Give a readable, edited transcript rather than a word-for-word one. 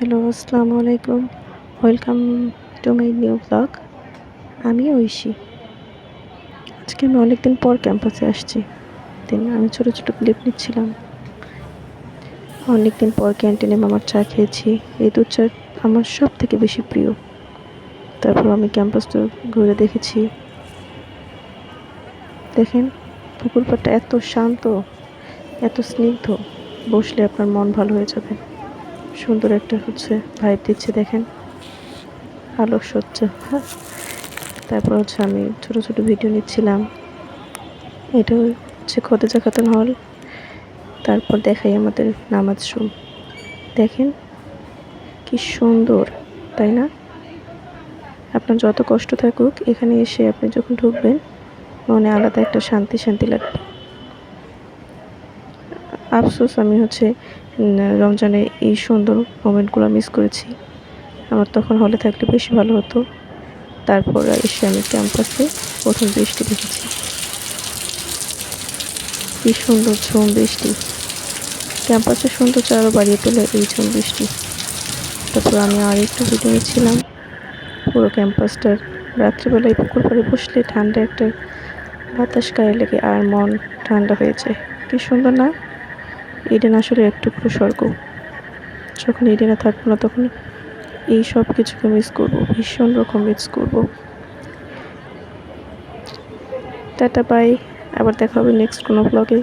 Hello, আসসালামু আলাইকুম। Welcome to my new blog. আমি ঐশী। আজকে আমি অনেকদিন পর ক্যাম্পাসে আসছি। আমি ছোটো ছোটো ক্লিপ নিচ্ছিলাম। অনেকদিন পর ক্যান্টিনে মামার চা খেয়েছি। এই দুধ চা আমার সব থেকে বেশি প্রিয়। তারপর আমি ক্যাম্পাসটা ঘুরে দেখেছি। দেখেন, পুকুর পাড়টা এত শান্ত, এত স্নিগ্ধ, বসলে আপনার মন ভালো হয়ে যাবে। সুন্দর একটা ভাইব দিচ্ছে, দেখেন আলোকসজ্জা। তারপর আমি ছোট ছোট ভিডিও নিচ্ছিলাম। এটা খোদেজা খাতুন হল। তারপর দেখাই আমাদের নামাজ রুম। দেখেন কি সুন্দর, তাই না? আপনার যত কষ্ট থাকুক, এখানে এসে আপনি যখন ঢুকবেন, মনে আলাদা একটা শান্তি শান্তি লাগবে। আফসোস আমি রমজানে এই সুন্দর মোমেন্টগুলো মিস করেছি। আমার তখন হলে থাকলে বেশি ভালো হতো। তারপর এসে আমি ক্যাম্পাসে প্রথম বৃষ্টি দেখেছি। কি সুন্দর ঝুম বৃষ্টি। ক্যাম্পাসের সৌন্দর্য আরও বাড়িয়ে তোলে এই ঝুম বৃষ্টি। তারপর আমি আর একটু ভিডিও নিচ্ছিলাম পুরো ক্যাম্পাসটার। রাত্রিবেলায় পুকুর পাড়ে বসলে ঠান্ডা একটা বাতাস গায়ে লেগে আর মন ঠান্ডা হয়ে যায়। কি সুন্দর না? ইডেন আসলে একটু স্বর্গ। যখন ইডেনে থাকবো না, তখন এই সব কিছুকে মিস করবো, ভীষণ রকম মিস করবো। Tata, bye. আবার দেখা হবে নেক্সট কোনো ব্লগে।